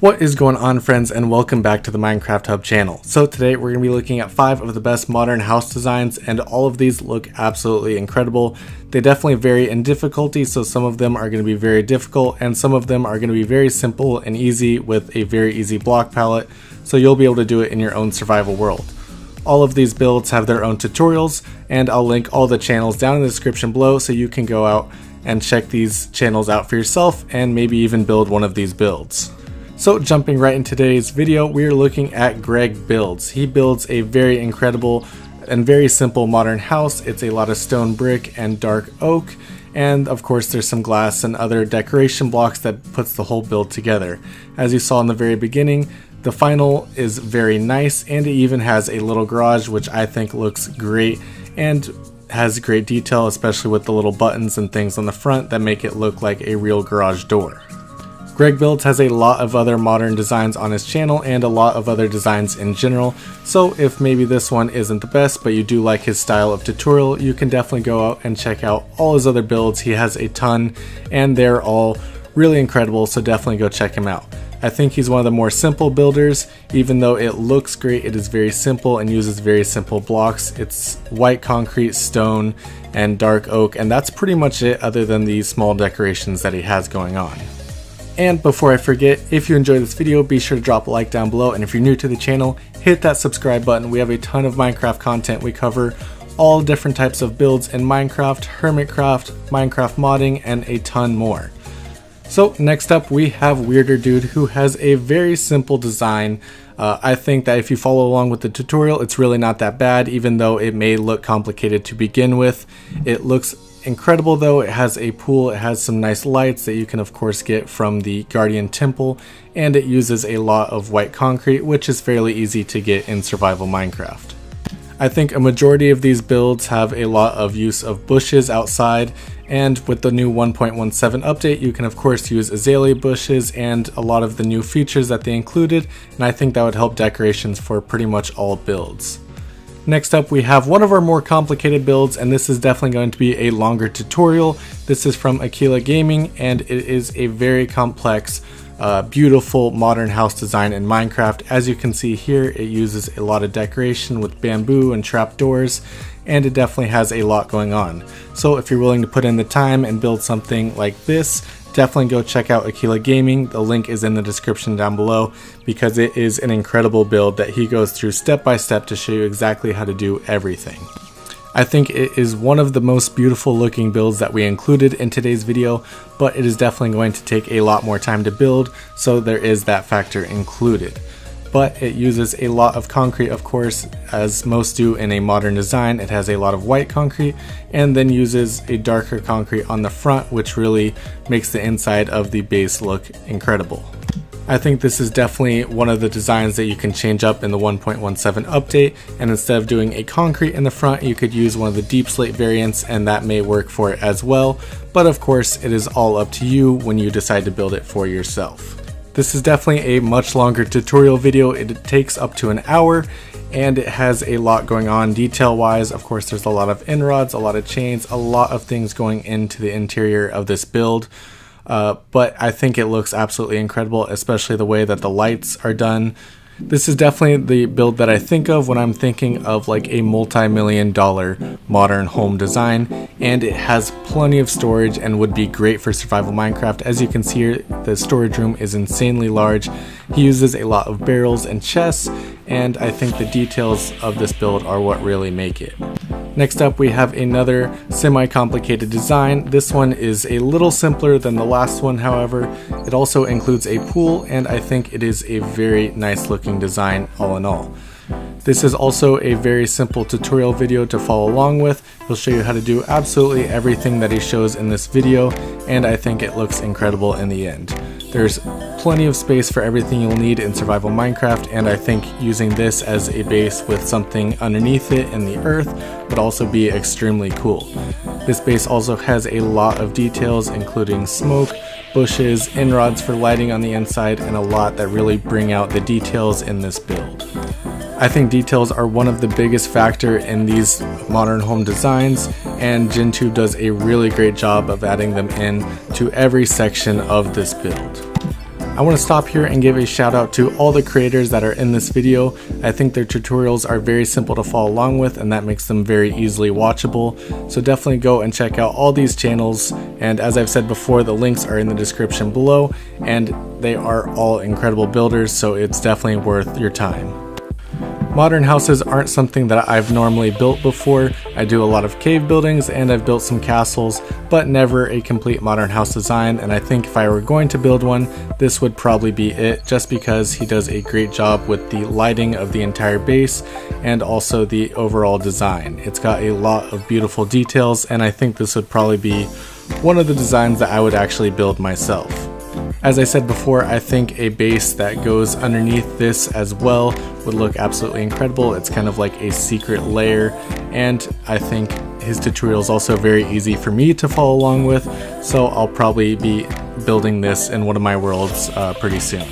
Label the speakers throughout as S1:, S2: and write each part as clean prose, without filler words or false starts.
S1: What is going on, friends, and welcome back to the Minecraft Hub channel. So today we're going to be looking at 5 of the best modern house designs, and all of these look absolutely incredible. They definitely vary in difficulty, so some of them are going to be very difficult and some of them are going to be very simple and easy with a very easy block palette, so you'll be able to do it in your own survival world. All of these builds have their own tutorials, and I'll link all the channels down in the description below so you can go out and check these channels out for yourself and maybe even build one of these builds. So jumping right into today's video, we are looking at Greg Builds. He builds a very incredible and very simple modern house. It's a lot of stone brick and dark oak, and of course there's some glass and other decoration blocks that puts the whole build together. As you saw in the very beginning, the final is very nice, and it even has a little garage which I think looks great and has great detail, especially with the little buttons and things on the front that make it look like a real garage door. Greg Builds has a lot of other modern designs on his channel and a lot of other designs in general, so if maybe this one isn't the best but you do like his style of tutorial, you can definitely go out and check out all his other builds. He has a ton and they're all really incredible, so definitely go check him out. I think he's one of the more simple builders. Even though it looks great, it is very simple and uses very simple blocks. It's white concrete, stone, and dark oak, and that's pretty much it other than these small decorations that he has going on. And before I forget, if you enjoyed this video, be sure to drop a like down below, and if you're new to the channel, hit that subscribe button. We have a ton of Minecraft content. We cover all different types of builds in Minecraft, Hermitcraft, Minecraft modding, and a ton more. So next up we have Weirder Dude, who has a very simple design. I think that if you follow along with the tutorial, it's really not that bad, even though it may look complicated to begin with. It looks incredible though. It has a pool, it has some nice lights that you can of course get from the Guardian Temple, and it uses a lot of white concrete, which is fairly easy to get in survival Minecraft. I think a majority of these builds have a lot of use of bushes outside, and with the new 1.17 update you can of course use azalea bushes and a lot of the new features that they included, and I think that would help decorations for pretty much all builds. Next up we have one of our more complicated builds, and this is definitely going to be a longer tutorial. This is from Aquila Gaming, and it is a very complex, beautiful modern house design in Minecraft. As you can see here, it uses a lot of decoration with bamboo and trapdoors, and it definitely has a lot going on. So if you're willing to put in the time and build something like this, definitely go check out Aquila Gaming. The link is in the description down below, because it is an incredible build that he goes through step by step to show you exactly how to do everything. I think it is one of the most beautiful looking builds that we included in today's video, but it is definitely going to take a lot more time to build, so there is that factor included. But it uses a lot of concrete, of course, as most do in a modern design. It has a lot of white concrete and then uses a darker concrete on the front, which really makes the inside of the base look incredible. I think this is definitely one of the designs that you can change up in the 1.17 update, and instead of doing a concrete in the front, you could use one of the deep slate variants, and that may work for it as well. But of course, it is all up to you when you decide to build it for yourself. This is definitely a much longer tutorial video. It takes up to an hour, and it has a lot going on detail wise. Of course, there's a lot of end-rods, a lot of chains, a lot of things going into the interior of this build. But I think it looks absolutely incredible, especially the way that the lights are done. This is definitely the build that I think of when I'm thinking of like a multi-million-dollar modern home design, and it has plenty of storage and would be great for survival Minecraft. As you can see here, the storage room is insanely large. He uses a lot of barrels and chests, and I think the details of this build are what really make it. Next up we have another semi-complicated design. This one is a little simpler than the last one, however. It also includes a pool, and I think it is a very nice looking design all in all. This is also a very simple tutorial video to follow along with. He'll show you how to do absolutely everything that he shows in this video, and I think it looks incredible in the end. There's plenty of space for everything you'll need in survival Minecraft, and I think using this as a base with something underneath it in the earth would also be extremely cool. This base also has a lot of details, including smoke, bushes, end-rods for lighting on the inside, and a lot that really bring out the details in this build. I think details are one of the biggest factor in these modern home designs, and GenTube does a really great job of adding them in to every section of this build. I want to stop here and give a shout out to all the creators that are in this video. I think their tutorials are very simple to follow along with, and that makes them very easily watchable. So definitely go and check out all these channels, and as I've said before, the links are in the description below, and they are all incredible builders, so it's definitely worth your time. Modern houses aren't something that I've normally built before. I do a lot of cave buildings and I've built some castles, but never a complete modern house design, and I think if I were going to build one, this would probably be it, just because he does a great job with the lighting of the entire base and also the overall design. It's got a lot of beautiful details, and I think this would probably be one of the designs that I would actually build myself. As I said before, I think a base that goes underneath this as well would look absolutely incredible. It's kind of like a secret layer, and I think his tutorial is also very easy for me to follow along with, so I'll probably be building this in one of my worlds pretty soon.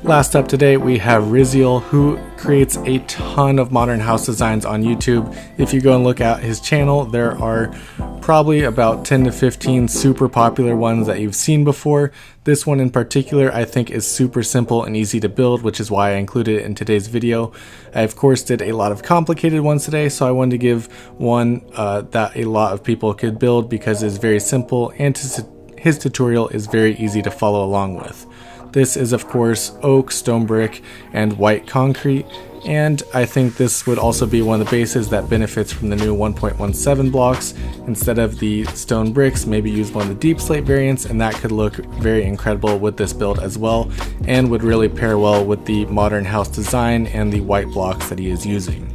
S1: Last up today, we have Riziel, who creates a ton of modern house designs on YouTube. If you go and look at his channel, there are probably about 10 to 15 super popular ones that you've seen before. This one in particular I think is super simple and easy to build, which is why I included it in today's video. I of course did a lot of complicated ones today, so I wanted to give one that a lot of people could build because it's very simple and his tutorial is very easy to follow along with. This is of course oak, stone brick, and white concrete, and I think this would also be one of the bases that benefits from the new 1.17 blocks. Instead of the stone bricks, maybe use one of the deep slate variants, and that could look very incredible with this build as well, and would really pair well with the modern house design and the white blocks that he is using.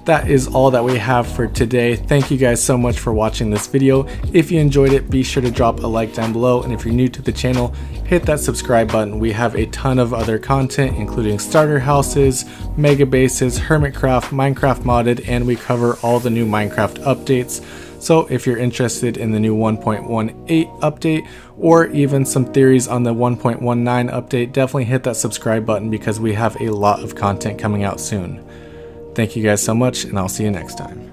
S1: That is all that we have for today. Thank you guys so much for watching this video. If you enjoyed it, be sure to drop a like down below, and if you're new to the channel, hit that subscribe button. We have a ton of other content, including starter houses, mega bases, Hermitcraft, Minecraft modded, and we cover all the new Minecraft updates. So if you're interested in the new 1.18 update, or even some theories on the 1.19 update, definitely hit that subscribe button because we have a lot of content coming out soon. Thank you guys so much, and I'll see you next time.